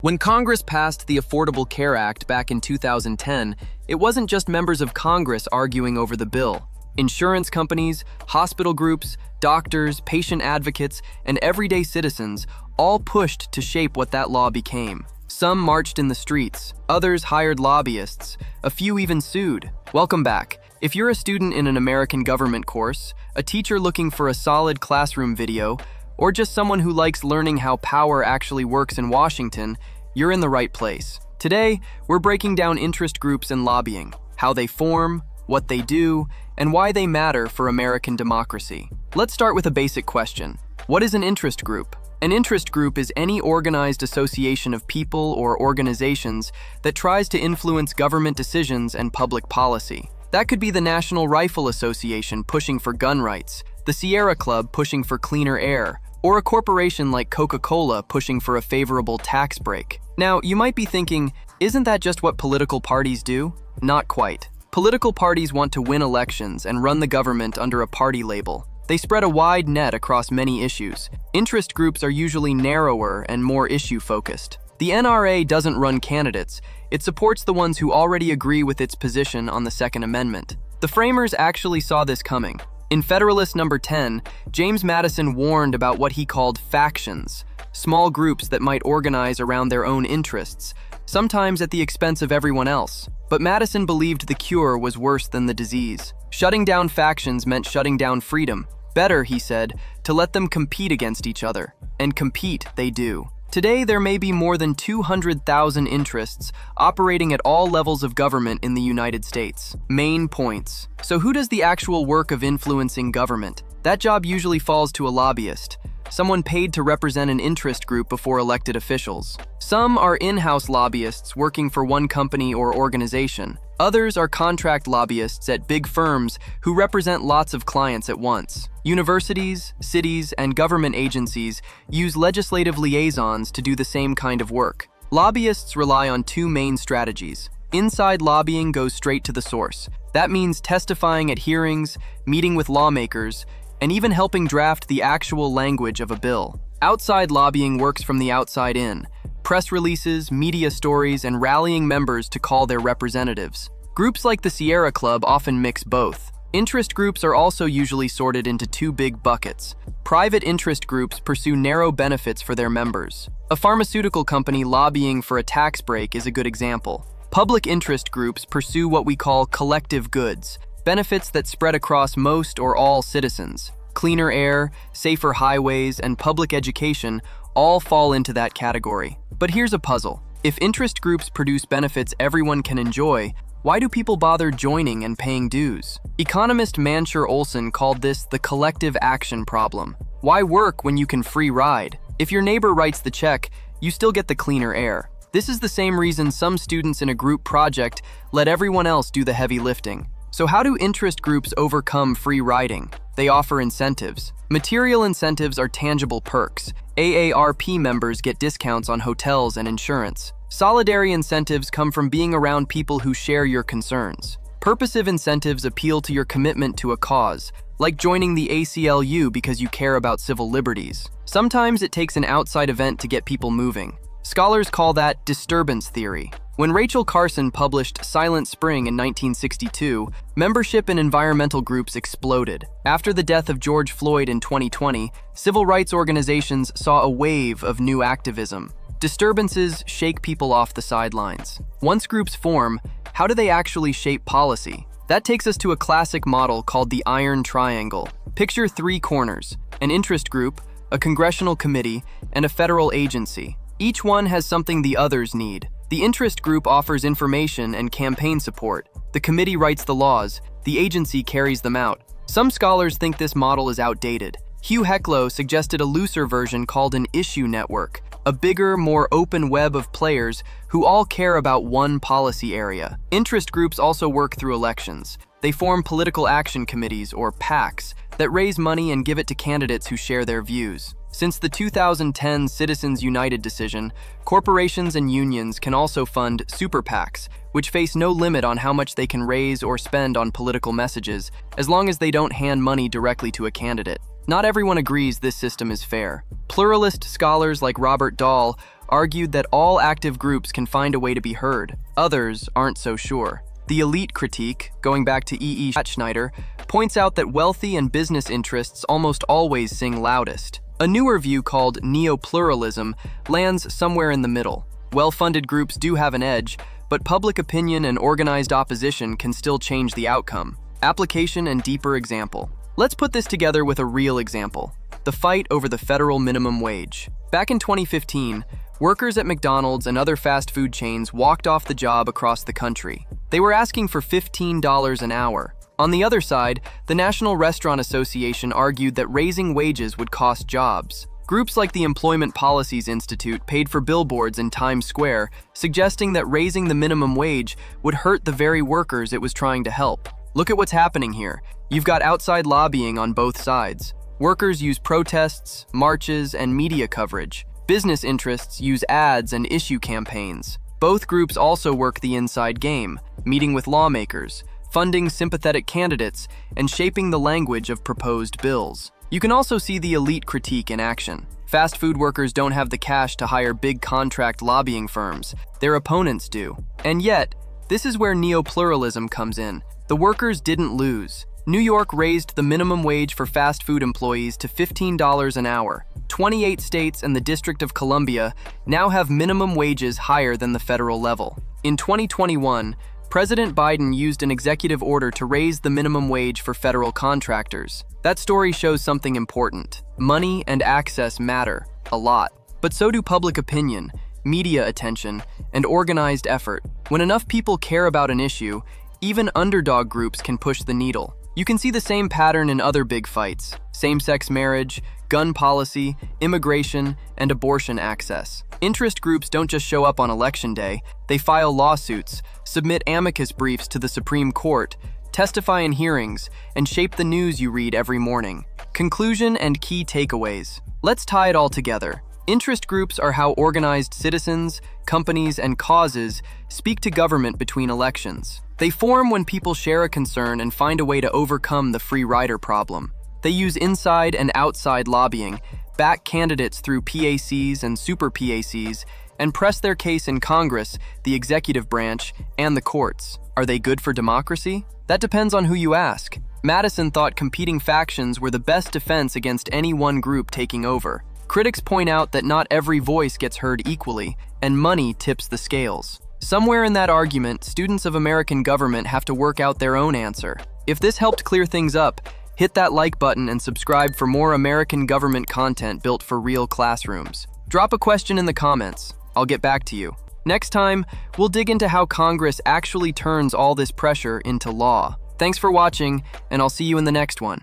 When Congress passed the Affordable Care Act back in 2010, it wasn't just members of Congress arguing over the bill. Insurance companies, hospital groups, doctors, patient advocates, and everyday citizens all pushed to shape what that law became. Some marched in the streets, others hired lobbyists, a few even sued. Welcome back. If you're a student in an American government course, a teacher looking for a solid classroom video, or just someone who likes learning how power actually works in Washington, you're in the right place. Today, we're breaking down interest groups and lobbying, how they form, what they do, and why they matter for American democracy. Let's start with a basic question. What is an interest group? An interest group is any organized association of people or organizations that tries to influence government decisions and public policy. That could be the National Rifle Association pushing for gun rights, the Sierra Club pushing for cleaner air, or a corporation like Coca-Cola pushing for a favorable tax break. Now, you might be thinking, isn't that just what political parties do? Not quite. Political parties want to win elections and run the government under a party label. They spread a wide net across many issues. Interest groups are usually narrower and more issue-focused. The NRA doesn't run candidates. It supports the ones who already agree with its position on the Second Amendment. The framers actually saw this coming. In Federalist No. 10, James Madison warned about what he called factions, small groups that might organize around their own interests, sometimes at the expense of everyone else. But Madison believed the cure was worse than the disease. Shutting down factions meant shutting down freedom. Better, he said, to let them compete against each other. And compete they do. Today, there may be more than 200,000 interests operating at all levels of government in the United States. Main points. So who does the actual work of influencing government? That job usually falls to a lobbyist, someone paid to represent an interest group before elected officials. Some are in-house lobbyists working for one company or organization. Others are contract lobbyists at big firms who represent lots of clients at once. Universities, cities, and government agencies use legislative liaisons to do the same kind of work. Lobbyists rely on two main strategies. Inside lobbying goes straight to the source. That means testifying at hearings, meeting with lawmakers, and even helping draft the actual language of a bill. Outside lobbying works from the outside in. Press releases, media stories, and rallying members to call their representatives. Groups like the Sierra Club often mix both. Interest groups are also usually sorted into two big buckets. Private interest groups pursue narrow benefits for their members. A pharmaceutical company lobbying for a tax break is a good example. Public interest groups pursue what we call collective goods, benefits that spread across most or all citizens. Cleaner air, safer highways, and public education all fall into that category. But here's a puzzle. If interest groups produce benefits everyone can enjoy, why do people bother joining and paying dues? Economist Mansur Olson called this the collective action problem. Why work when you can free ride? If your neighbor writes the check, you still get the cleaner air. This is the same reason some students in a group project let everyone else do the heavy lifting. So how do interest groups overcome free riding? They offer incentives. Material incentives are tangible perks. AARP members get discounts on hotels and insurance. Solidary incentives come from being around people who share your concerns. Purposive incentives appeal to your commitment to a cause, like joining the ACLU because you care about civil liberties. Sometimes it takes an outside event to get people moving. Scholars call that disturbance theory. When Rachel Carson published Silent Spring in 1962, membership in environmental groups exploded. After the death of George Floyd in 2020, civil rights organizations saw a wave of new activism. Disturbances shake people off the sidelines. Once groups form, how do they actually shape policy? That takes us to a classic model called the Iron Triangle. Picture three corners: an interest group, a congressional committee, and a federal agency. Each one has something the others need. The interest group offers information and campaign support. The committee writes the laws. The agency carries them out. Some scholars think this model is outdated. Hugh Hecklow suggested a looser version called an issue network, a bigger, more open web of players who all care about one policy area. Interest groups also work through elections. They form political action committees, or PACs, that raise money and give it to candidates who share their views. Since the 2010 Citizens United decision, corporations and unions can also fund super PACs, which face no limit on how much they can raise or spend on political messages, as long as they don't hand money directly to a candidate. Not everyone agrees this system is fair. Pluralist scholars like Robert Dahl argued that all active groups can find a way to be heard. Others aren't so sure. The elite critique, going back to E. Schneider, points out that wealthy and business interests almost always sing loudest. A newer view called neo-pluralism lands somewhere in the middle. Well-funded groups do have an edge, but public opinion and organized opposition can still change the outcome. Application and deeper example. Let's put this together with a real example: the fight over the federal minimum wage. Back in 2015, workers at McDonald's and other fast food chains walked off the job across the country. They were asking for $15 an hour. On the other side, the National Restaurant Association argued that raising wages would cost jobs. Groups like the Employment Policies Institute paid for billboards in Times Square, suggesting that raising the minimum wage would hurt the very workers it was trying to help. Look at what's happening here. You've got outside lobbying on both sides. Workers use protests, marches, and media coverage. Business interests use ads and issue campaigns. Both groups also work the inside game, meeting with lawmakers, funding sympathetic candidates, and shaping the language of proposed bills. You can also see the elite critique in action. Fast food workers don't have the cash to hire big contract lobbying firms. Their opponents do. And yet, this is where neo-pluralism comes in. The workers didn't lose. New York raised the minimum wage for fast food employees to $15 an hour. 28 states and the District of Columbia now have minimum wages higher than the federal level. In 2021, President Biden used an executive order to raise the minimum wage for federal contractors. That story shows something important. Money and access matter a lot, but so do public opinion, media attention, and organized effort. When enough people care about an issue, even underdog groups can push the needle. You can see the same pattern in other big fights: same-sex marriage, gun policy, immigration, and abortion access. Interest groups don't just show up on election day. They file lawsuits, submit amicus briefs to the Supreme Court, testify in hearings, and shape the news you read every morning. Conclusion and key takeaways. Let's tie it all together. Interest groups are how organized citizens, companies, and causes speak to government between elections. They form when people share a concern and find a way to overcome the free rider problem. They use inside and outside lobbying, back candidates through PACs and super PACs, and press their case in Congress, the executive branch, and the courts. Are they good for democracy? That depends on who you ask. Madison thought competing factions were the best defense against any one group taking over. Critics point out that not every voice gets heard equally, and money tips the scales. Somewhere in that argument, students of American government have to work out their own answer. If this helped clear things up, hit that like button and subscribe for more American government content built for real classrooms. Drop a question in the comments. I'll get back to you. Next time, we'll dig into how Congress actually turns all this pressure into law. Thanks for watching, and I'll see you in the next one.